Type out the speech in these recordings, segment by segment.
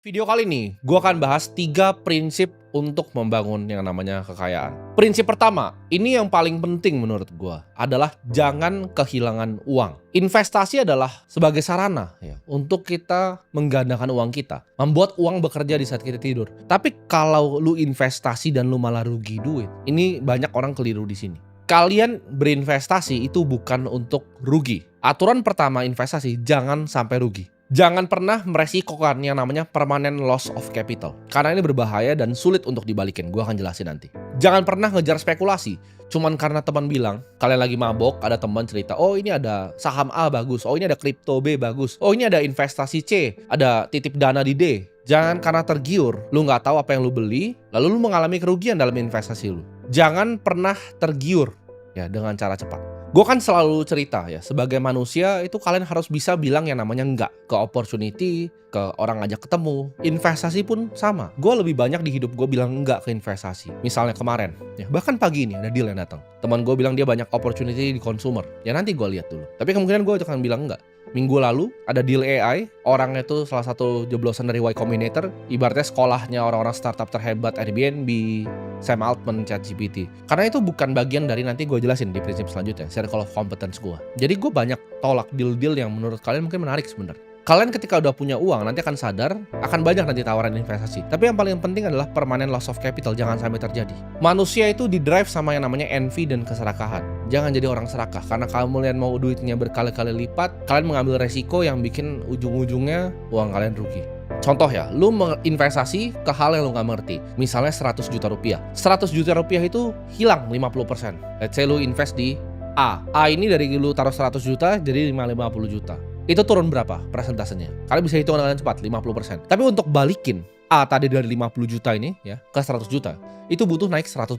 Video kali ini, gue akan bahas 3 prinsip untuk membangun yang namanya kekayaan. Prinsip pertama, ini yang paling penting menurut gue, adalah jangan kehilangan uang. Investasi adalah sebagai sarana ya, untuk kita menggandakan uang kita, membuat uang bekerja di saat kita tidur. Tapi kalau lu investasi dan lu malah rugi duit, ini banyak orang keliru di sini. Kalian berinvestasi itu bukan untuk rugi. Aturan pertama investasi, jangan sampai rugi. Jangan pernah meresikokan yang namanya permanent loss of capital. Karena ini berbahaya dan sulit untuk dibalikin. Gue akan jelasin nanti. Jangan pernah ngejar spekulasi. Cuman karena teman bilang, kalian lagi mabok, ada teman cerita, oh ini ada saham A bagus, oh ini ada kripto B bagus, oh ini ada investasi C, ada titip dana di D. Jangan karena tergiur, lu nggak tahu apa yang lu beli, lalu lu mengalami kerugian dalam investasi lu. Jangan pernah tergiur ya dengan cara cepat. Gue kan selalu cerita ya, sebagai manusia itu kalian harus bisa bilang yang namanya enggak ke opportunity, ke orang ngajak ketemu. Investasi pun sama. Gue lebih banyak di hidup gue bilang enggak ke investasi. Misalnya kemarin, ya bahkan pagi ini ada deal yang datang. Teman gue bilang dia banyak opportunity di consumer. Ya nanti gue lihat dulu. Tapi kemungkinan gue akan bilang enggak. Minggu lalu ada deal AI, orangnya itu salah satu jeblosan dari Y Combinator, ibaratnya sekolahnya orang-orang startup terhebat Airbnb, Sam Altman, ChatGPT. Karena itu bukan bagian dari nanti gue jelasin di prinsip selanjutnya, circle of competence gue. Jadi gue banyak tolak deal-deal yang menurut kalian mungkin menarik sebenarnya. Kalian ketika udah punya uang nanti akan sadar akan banyak nanti tawaran investasi. Tapi yang paling penting adalah permanent loss of capital, jangan sampai terjadi. Manusia itu didrive sama yang namanya envy dan keserakahan. Jangan jadi orang serakah karena kalian mau duitnya berkali-kali lipat, kalian mengambil resiko yang bikin ujung-ujungnya uang kalian rugi. Contoh ya, lu menginvestasi ke hal yang lu gak ngerti. Misalnya 100 juta rupiah. 100 juta rupiah itu hilang 50%. Let's say lu invest di A. A ini dari lu taruh 100 juta jadi 50 juta. Itu turun berapa persentasenya? Kalian bisa hitung dengan cepat, 50%. Tapi untuk balikin A tadi dari 50 juta ini ya ke 100 juta, itu butuh naik 100%.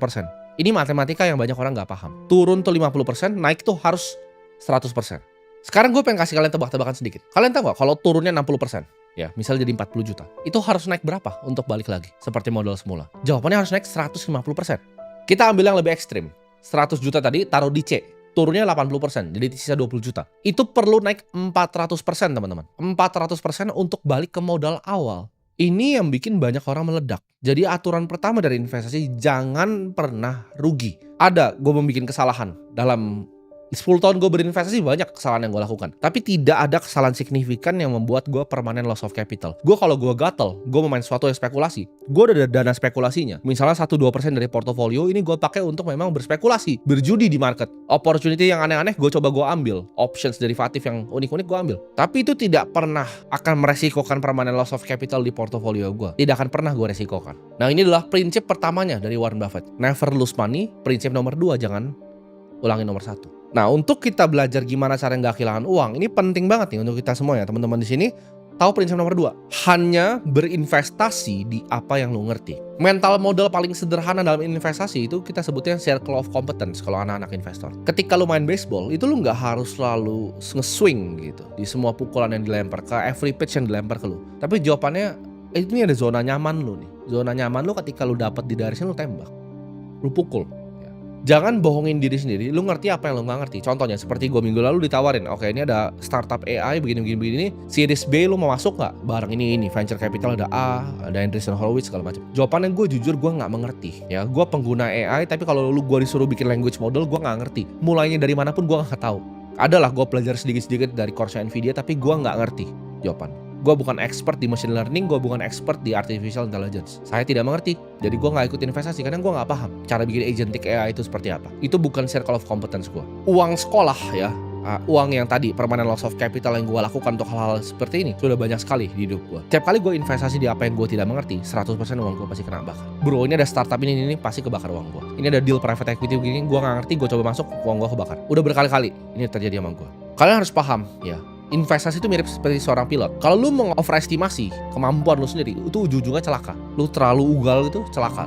Ini matematika yang banyak orang nggak paham. Turun tuh 50%, naik tuh harus 100%. Sekarang gue pengen kasih kalian tebak-tebakan sedikit. Kalian tahu nggak kalau turunnya 60%? Ya, misalnya jadi 40 juta. Itu harus naik berapa untuk balik lagi? Seperti modal semula. Jawabannya harus naik 150%. Kita ambil yang lebih ekstrim. 100 juta tadi taruh di C. Turunnya 80%, jadi sisa 20 juta. Itu perlu naik 400% teman-teman. 400% untuk balik ke modal awal. Ini yang bikin banyak orang meledak. Jadi aturan pertama dari investasi, jangan pernah rugi. Ada, gue membuat kesalahan dalam 10 tahun gue berinvestasi, banyak kesalahan yang gue lakukan. Tapi tidak ada kesalahan signifikan yang membuat gue permanent loss of capital. Gue kalau gue gatel, gue mau main sesuatu yang spekulasi, gue udah ada dana spekulasinya. Misalnya 1-2% dari portofolio ini gue pakai untuk memang berspekulasi, berjudi di market. Opportunity yang aneh-aneh gue coba gue ambil. Options derivatif yang unik-unik gue ambil. Tapi itu tidak pernah akan meresikokan permanent loss of capital di portofolio gue. Tidak akan pernah gue resikokan. Nah ini adalah prinsip pertamanya dari Warren Buffett. Never lose money. Prinsip nomor 2, jangan ulangi nomor 1. Nah, untuk kita belajar gimana cara nggak kehilangan uang, ini penting banget nih untuk kita semua ya, teman-teman di sini. Tahu prinsip nomor 2, hanya berinvestasi di apa yang lu ngerti. Mental modal paling sederhana dalam investasi itu kita sebutnya circle of competence kalau anak-anak investor. Ketika lu main baseball, itu lu nggak harus selalu nge-swing gitu di semua pukulan yang dilempar, ke every pitch yang dilempar ke lu. Tapi jawabannya, ini ada zona nyaman lu nih. Zona nyaman lu ketika lu dapat di dari sini lu tembak, lu pukul. Jangan bohongin diri sendiri, lu ngerti apa yang lu gak ngerti. Contohnya seperti gue minggu lalu ditawarin, oke ini ada startup AI begini-begini, series B lu mau masuk gak? Bareng ini, venture capital ada A, ada Andreessen Horowitz segala macam. Jawabannya gue jujur gue gak mengerti ya. Gue pengguna AI, tapi kalau gue disuruh bikin language model gue gak ngerti. Mulainya dari mana pun gue gak tahu. Adalah gue belajar sedikit-sedikit dari course Nvidia, tapi gue gak ngerti jawabannya. Gue bukan expert di machine learning, gue bukan expert di artificial intelligence. Saya tidak mengerti, jadi gue gak ikut investasi karena gue gak paham cara bikin agentic AI itu seperti apa. Itu bukan circle of competence gue. Uang sekolah ya, uang yang tadi permanent loss of capital yang gue lakukan untuk hal-hal seperti ini sudah banyak sekali di hidup gue. Tiap kali gue investasi di apa yang gue tidak mengerti, 100% uang gue pasti kena bakar. Bro, ini ada startup ini pasti kebakar uang gue. Ini ada deal private equity begini, gue gak ngerti, gue coba masuk, uang gue kebakar. Udah berkali-kali ini terjadi sama gue. Kalian harus paham ya, investasi itu mirip seperti seorang pilot. Kalau lu mengoverestimasi kemampuan lu sendiri, itu ujung-ujungnya celaka. Lu terlalu ugal gitu, celaka.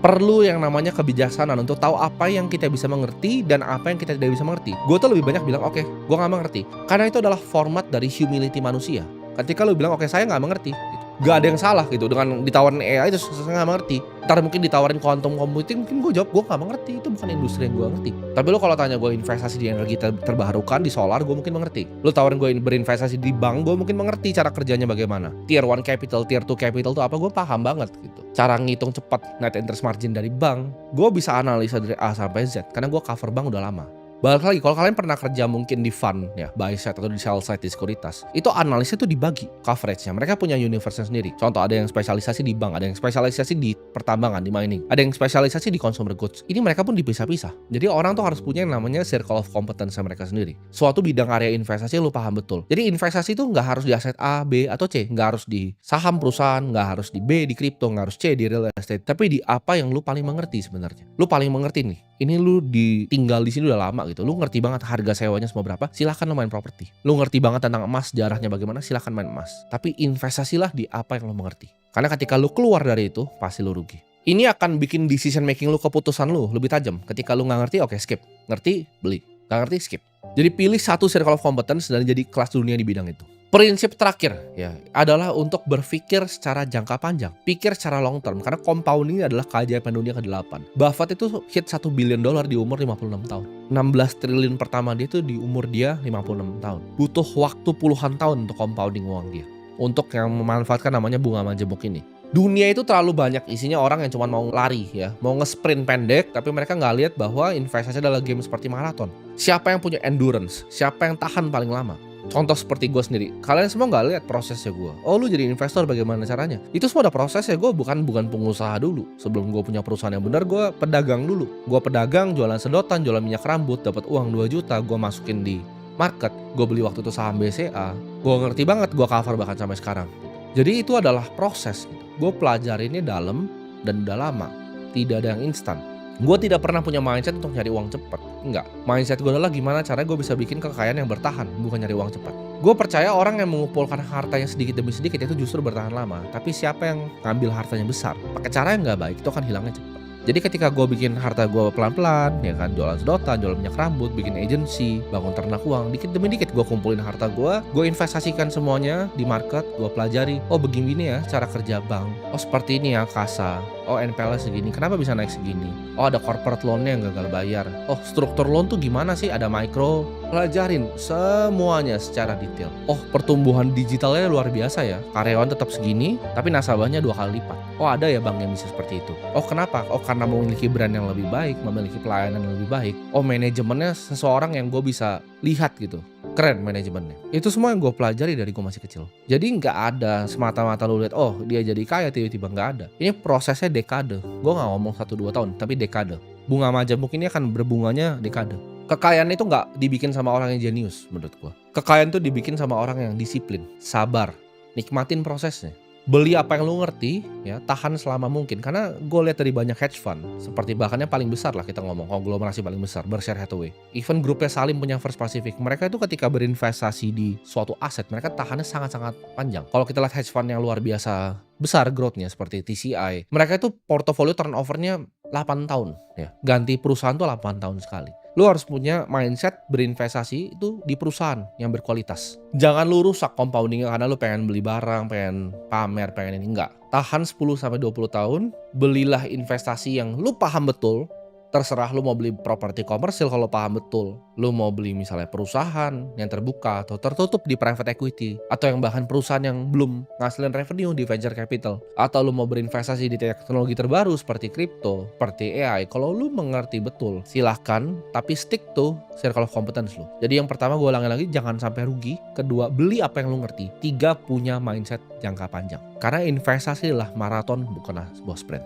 Perlu yang namanya kebijaksanaan untuk tahu apa yang kita bisa mengerti dan apa yang kita tidak bisa mengerti. Gue tuh lebih banyak bilang, oke, gue gak mengerti. Karena itu adalah format dari humility manusia. Ketika lu bilang, oke, saya gak mengerti, gitu. Gak ada yang salah gitu dengan ditawarin AI terus saya nggak mengerti. Ntar mungkin ditawarin quantum computing, mungkin gue jawab gue nggak mengerti, itu bukan industri yang gue ngerti. Tapi lo kalau tanya gue investasi di energi terbarukan, di solar, gue mungkin mengerti. Lo tawarin gue berinvestasi di bank, gue mungkin mengerti cara kerjanya bagaimana. Tier 1 capital, tier 2 capital itu apa, gue paham banget gitu. Cara ngitung cepat net interest margin dari bank, gue bisa analisa dari A sampai Z karena gue cover bank udah lama. Balik lagi, kalau kalian pernah kerja mungkin di fund ya, buy side atau di sell side di sekuritas, itu analisnya tuh dibagi coveragenya. Mereka punya universe sendiri. Contoh, ada yang spesialisasi di bank, ada yang spesialisasi di pertambangan, di mining, ada yang spesialisasi di consumer goods. Ini mereka pun dipisah-pisah. Jadi orang tuh harus punya yang namanya circle of competence mereka sendiri. Suatu bidang area investasi lu paham betul. Jadi investasi itu nggak harus di aset A, B, atau C. Nggak harus di saham perusahaan, nggak harus di B, di kripto, nggak harus C, di real estate. Tapi di apa yang lu paling mengerti sebenarnya. Lu paling mengerti nih. Ini lu tinggal di sini udah lama gitu. Lu ngerti banget harga sewanya semua berapa, silahkan lu main properti. Lu ngerti banget tentang emas, sejarahnya bagaimana, silahkan main emas. Tapi investasilah di apa yang lu mengerti. Karena ketika lu keluar dari itu, pasti lu rugi. Ini akan bikin decision making lu, keputusan lu lebih tajam. Ketika lu nggak ngerti, oke, skip. Ngerti, beli. Nggak ngerti, skip. Jadi pilih satu circle of competence dan jadi kelas dunia di bidang itu. Prinsip terakhir ya adalah untuk berpikir secara jangka panjang, pikir secara long term, karena compounding adalah keajaiban dunia ke-8. Buffett itu hit $1 billion di umur 56 tahun. 16 triliun pertama dia itu di umur dia 56 tahun. Butuh waktu puluhan tahun untuk compounding uang dia. Untuk yang memanfaatkan namanya bunga majemuk ini. Dunia itu terlalu banyak isinya orang yang cuma mau lari ya, mau nge-sprint pendek, tapi mereka nggak lihat bahwa investasi adalah game seperti maraton. Siapa yang punya endurance, siapa yang tahan paling lama. Contoh seperti gue sendiri, kalian semua nggak lihat prosesnya gue. Oh, lu jadi investor bagaimana caranya? Itu semua ada prosesnya. Gue bukan pengusaha dulu. Sebelum gue punya perusahaan yang benar, gue pedagang dulu. Gue pedagang, jualan sedotan, jualan minyak rambut, dapat uang 2 juta, gue masukin di market. Gue beli waktu itu saham BCA. Gue ngerti banget, gue cover bahkan sampai sekarang. Jadi itu adalah proses. Gue pelajarinnya dalam dan udah lama. Tidak ada yang instan. Gue tidak pernah punya mindset untuk nyari uang cepat. Enggak. Mindset gue adalah gimana caranya gue bisa bikin kekayaan yang bertahan, bukan nyari uang cepat. Gue percaya orang yang mengumpulkan hartanya sedikit demi sedikit itu justru bertahan lama. Tapi siapa yang ngambil hartanya besar, pakai cara yang nggak baik, itu akan hilangnya cepat. Jadi ketika gue bikin harta gue pelan-pelan, ya kan, jualan sedotan, jualan minyak rambut, bikin agency, bangun ternak uang, dikit demi dikit gue kumpulin harta gue investasikan semuanya di market, gue pelajari, oh begini ya cara kerja bank, oh seperti ini ya kasa, oh NPL segini, kenapa bisa naik segini, oh ada corporate loan-nya yang gagal bayar, oh struktur loan tuh gimana sih, ada micro, pelajarin semuanya secara detail. Oh pertumbuhan digitalnya luar biasa ya, karyawan tetap segini, tapi nasabahnya 2 kali lipat. Oh ada ya bank yang bisa seperti itu. Oh kenapa? Oh karena memiliki brand yang lebih baik, memiliki pelayanan yang lebih baik. Oh manajemennya seseorang yang gue bisa lihat gitu. Keren manajemennya. Itu semua yang gue pelajari dari gue masih kecil. Jadi nggak ada semata-mata lu lihat, oh dia jadi kaya tiba-tiba, nggak ada. Ini prosesnya dekade. Gue nggak ngomong 1-2 tahun, tapi dekade. Bunga majemuk ini akan berbunganya dekade. Kekayaan itu nggak dibikin sama orang yang jenius menurut gue. Kekayaan itu dibikin sama orang yang disiplin, sabar, nikmatin prosesnya. Beli apa yang lu ngerti, ya tahan selama mungkin. Karena gue lihat dari banyak hedge fund, seperti bahkannya paling besar lah kita ngomong, konglomerasi paling besar, Berkshire Hathaway. Even grupnya Salim punya First Pacific, mereka itu ketika berinvestasi di suatu aset, mereka tahannya sangat-sangat panjang. Kalau kita lihat hedge fund yang luar biasa besar growth-nya seperti TCI, mereka itu portofolio turnover-nya 8 tahun. Ya. Ganti perusahaan tuh 8 tahun sekali. Lu harus punya mindset berinvestasi itu di perusahaan yang berkualitas. Jangan lu rusak compoundingnya karena lu pengen beli barang, pengen pamer, pengen ini. Enggak. Tahan 10-20 tahun, belilah investasi yang lu paham betul. Terserah lu mau beli properti komersil kalau paham betul. Lu mau beli misalnya perusahaan yang terbuka atau tertutup di private equity. Atau yang bahkan perusahaan yang belum ngasilin revenue di venture capital. Atau lu mau berinvestasi di teknologi terbaru seperti kripto, seperti AI. Kalau lu mengerti betul, silahkan. Tapi stick to circle of competence lu. Jadi yang pertama gue ulangin lagi, jangan sampai rugi. Kedua, beli apa yang lu ngerti. 3, punya mindset jangka panjang. Karena investasi adalah maraton bukanlah sebuah sprint.